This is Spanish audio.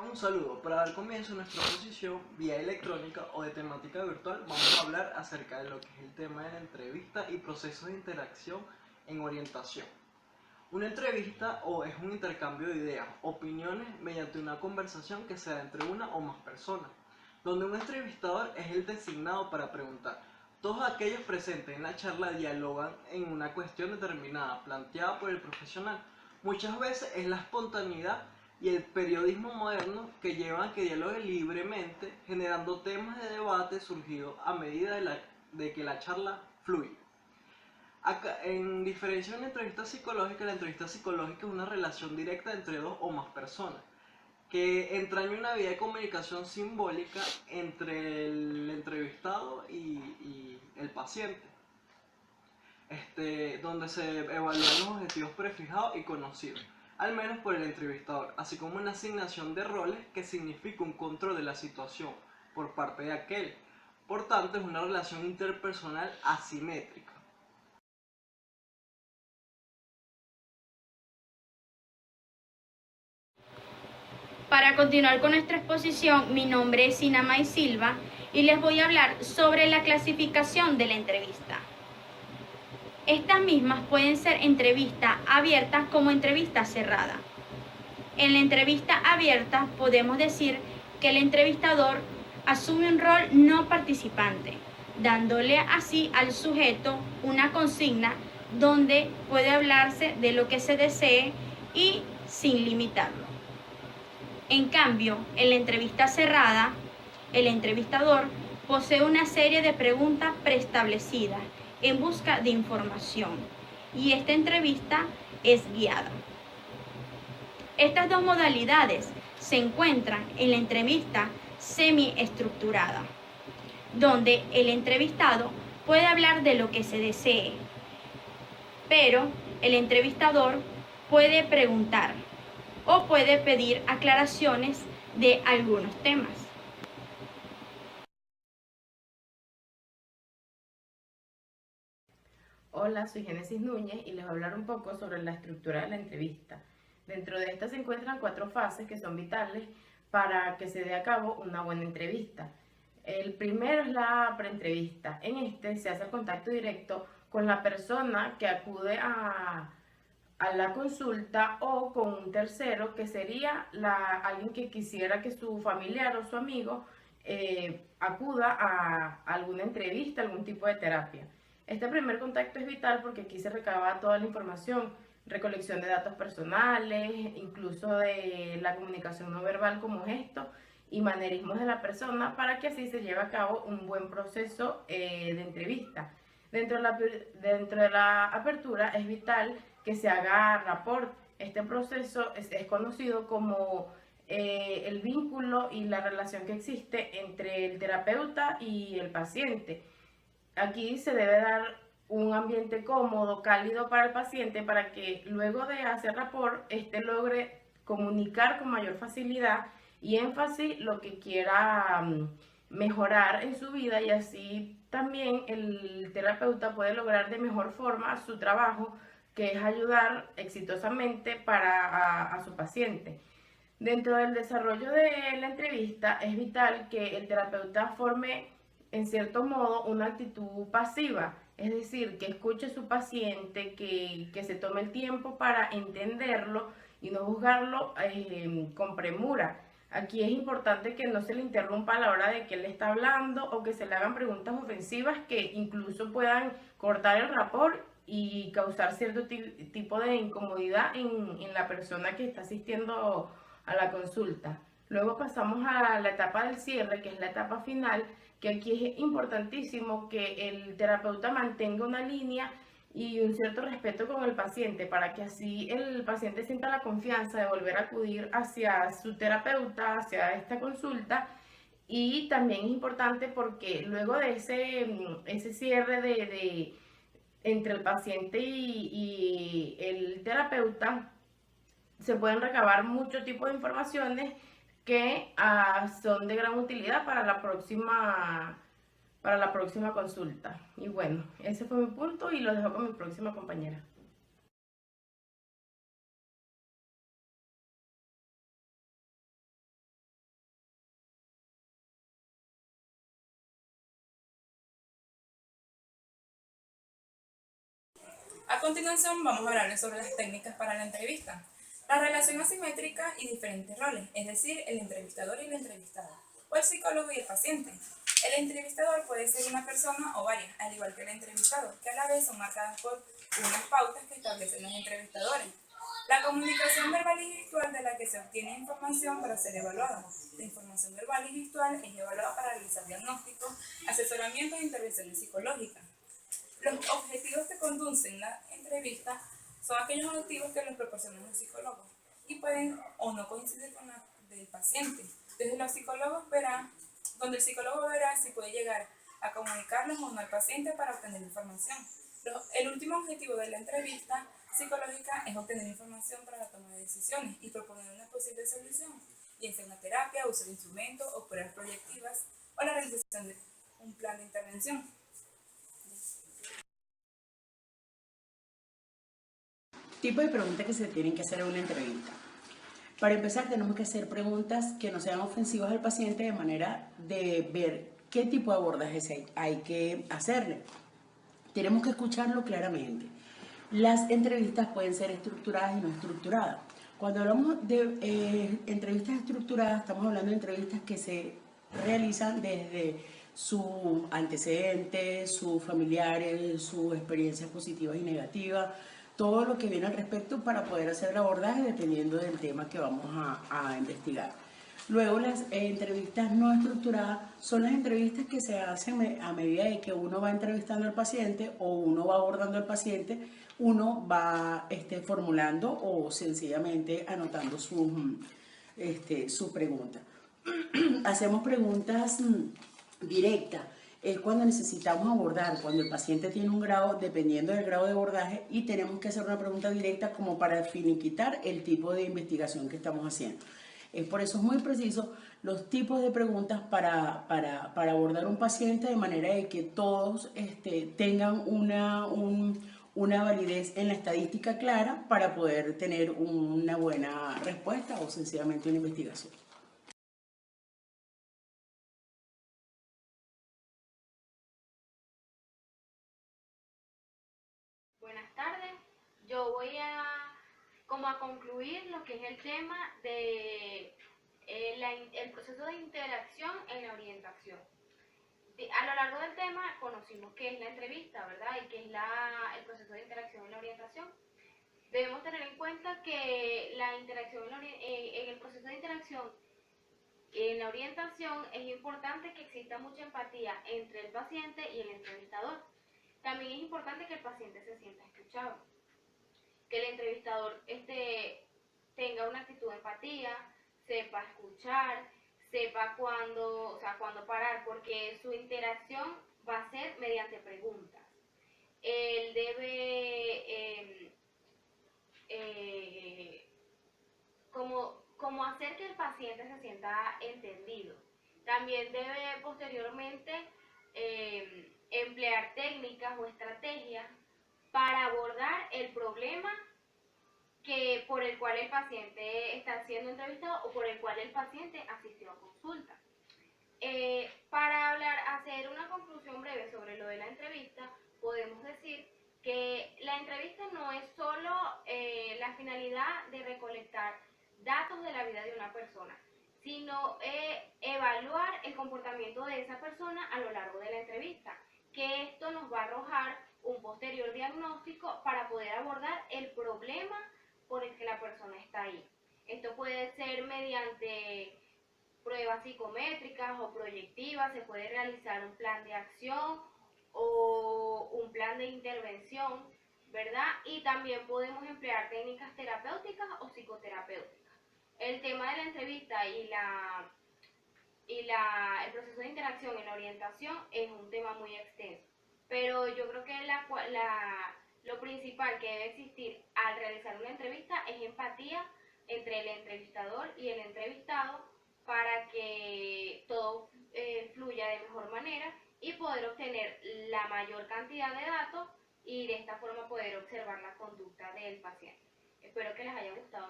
Un saludo. Para dar comienzo a nuestra exposición vía electrónica o de temática virtual, vamos a hablar acerca de lo que es el tema de la entrevista y procesos de interacción en orientación. Una entrevista es un intercambio de ideas, opiniones mediante una conversación que se da entre una o más personas, donde un entrevistador es el designado para preguntar. Todos aquellos presentes en la charla dialogan en una cuestión determinada, planteada por el profesional. Muchas veces es la espontaneidad y el periodismo moderno que llevan a que dialogue libremente, generando temas de debate surgidos a medida de que la charla fluye. Acá, en diferencia de una entrevista psicológica, la entrevista psicológica es una relación directa entre dos o más personas, que entraña una vía de comunicación simbólica entre el entrevistado y el paciente, donde se evalúan los objetivos prefijados y conocidos, al menos por el entrevistador, así como una asignación de roles que significa un control de la situación por parte de aquel. Por tanto, es una relación interpersonal asimétrica. Para continuar con nuestra exposición, mi nombre es Sinamay Silva y les voy a hablar sobre la clasificación de la entrevista. Estas mismas pueden ser entrevistas abiertas como entrevistas cerradas. En la entrevista abierta podemos decir que el entrevistador asume un rol no participante, dándole así al sujeto una consigna donde puede hablarse de lo que se desee y sin limitarlo. En cambio, en la entrevista cerrada, el entrevistador posee una serie de preguntas preestablecidas en busca de información y esta entrevista es guiada. Estas dos modalidades se encuentran en la entrevista semiestructurada, donde el entrevistado puede hablar de lo que se desee, pero el entrevistador puede preguntar o puede pedir aclaraciones de algunos temas. Hola, soy Génesis Núñez y les voy a hablar un poco sobre la estructura de la entrevista. Dentro de esta se encuentran 4 fases que son vitales para que se dé a cabo una buena entrevista. El primero es la preentrevista. En este se hace el contacto directo con la persona que acude a la consulta o con un tercero que sería alguien que quisiera que su familiar o su amigo acuda a alguna entrevista, algún tipo de terapia. Este primer contacto es vital porque aquí se recaba toda la información, recolección de datos personales, incluso de la comunicación no verbal como gestos y manerismos de la persona para que así se lleve a cabo un buen proceso de entrevista. Dentro de la apertura es vital que se haga rapport. Este proceso es conocido como el vínculo y la relación que existe entre el terapeuta y el paciente. Aquí se debe dar un ambiente cómodo, cálido para el paciente para que luego de hacer rapport, éste logre comunicar con mayor facilidad y énfasis lo que quiera mejorar en su vida y así también el terapeuta puede lograr de mejor forma su trabajo, que es ayudar exitosamente a su paciente. Dentro del desarrollo de la entrevista es vital que el terapeuta forme en cierto modo una actitud pasiva, es decir, que escuche a su paciente, que se tome el tiempo para entenderlo y no juzgarlo con premura. Aquí es importante que no se le interrumpa a la hora de que él está hablando o que se le hagan preguntas ofensivas que incluso puedan cortar el rapport y causar cierto tipo de incomodidad en la persona que está asistiendo a la consulta. Luego pasamos a la etapa del cierre, que es la etapa final, que aquí es importantísimo que el terapeuta mantenga una línea y un cierto respeto con el paciente para que así el paciente sienta la confianza de volver a acudir hacia su terapeuta, hacia esta consulta. Y también es importante porque luego de ese cierre entre el paciente y el terapeuta, se pueden recabar mucho tipo de informaciones que son de gran utilidad para la próxima consulta. Y bueno, ese fue mi punto y lo dejo con mi próxima compañera. A continuación vamos a hablarles sobre las técnicas para la entrevista. La relación asimétrica y diferentes roles, es decir, el entrevistador y el entrevistado, o el psicólogo y el paciente. El entrevistador puede ser una persona o varias, al igual que el entrevistado, que a la vez son marcadas por unas pautas que establecen los entrevistadores. La comunicación verbal y visual de la que se obtiene información para ser evaluada. La información verbal y visual es evaluada para realizar diagnósticos, asesoramiento e intervenciones psicológicas. Los objetivos que conducen la entrevista son aquellos objetivos que los proporciona el psicólogo y pueden o no coincidir con los del paciente. Donde el psicólogo verá si puede llegar a comunicarlos o no al paciente para obtener información. El último objetivo de la entrevista psicológica es obtener información para la toma de decisiones y proponer una posible solución, ya sea una terapia, uso de instrumentos o pruebas proyectivas o la realización de un plan de intervención. Tipo de preguntas que se tienen que hacer en una entrevista. Para empezar, tenemos que hacer preguntas que no sean ofensivas al paciente de manera de ver qué tipo de abordaje hay que hacerle. Tenemos que escucharlo claramente. Las entrevistas pueden ser estructuradas y no estructuradas. Cuando hablamos de entrevistas estructuradas, estamos hablando de entrevistas que se realizan desde sus antecedentes, sus familiares, sus experiencias positivas y negativas, todo lo que viene al respecto para poder hacer el abordaje dependiendo del tema que vamos a investigar. Luego las entrevistas no estructuradas son las entrevistas que se hacen a medida de que uno va entrevistando al paciente o uno va abordando al paciente, uno va formulando o sencillamente anotando su pregunta. Hacemos preguntas directas. Es cuando necesitamos abordar, cuando el paciente tiene un grado, dependiendo del grado de abordaje, y tenemos que hacer una pregunta directa como para finiquitar el tipo de investigación que estamos haciendo. Por eso es muy preciso los tipos de preguntas para abordar un paciente de manera de que todos tengan una validez en la estadística clara para poder tener una buena respuesta o sencillamente una investigación. Buenas tardes, yo voy a concluir lo que es el tema de el proceso de interacción en la orientación. A lo largo del tema conocimos qué es la entrevista, ¿verdad? Y qué es el proceso de interacción en la orientación. Debemos tener en cuenta que la interacción en el proceso de interacción en la orientación es importante que exista mucha empatía entre el paciente y el entrevistador. También es importante que el paciente se sienta escuchado, que el entrevistador tenga una actitud de empatía, sepa escuchar, sepa cuándo parar, porque su interacción va a ser mediante preguntas. Él debe como hacer que el paciente se sienta entendido. También debe posteriormente emplear técnicas o estrategias para abordar el problema por el cual el paciente está siendo entrevistado o por el cual el paciente asistió a consulta. Para hacer una conclusión breve sobre lo de la entrevista, podemos decir que la entrevista no es solo la finalidad de recolectar datos de la vida de una persona, sino evaluar el comportamiento de esa persona a lo largo de la entrevista, que esto nos va a arrojar un posterior diagnóstico para poder abordar el problema por el que la persona está ahí. Esto puede ser mediante pruebas psicométricas o proyectivas, se puede realizar un plan de acción o un plan de intervención, ¿verdad? Y también podemos emplear técnicas terapéuticas o psicoterapéuticas. El tema de la entrevista y el proceso de interacción en la orientación es un tema muy extenso, pero yo creo que lo principal que debe existir al realizar una entrevista es empatía entre el entrevistador y el entrevistado para que todo fluya de mejor manera y poder obtener la mayor cantidad de datos y de esta forma poder observar la conducta del paciente. Espero que les haya gustado.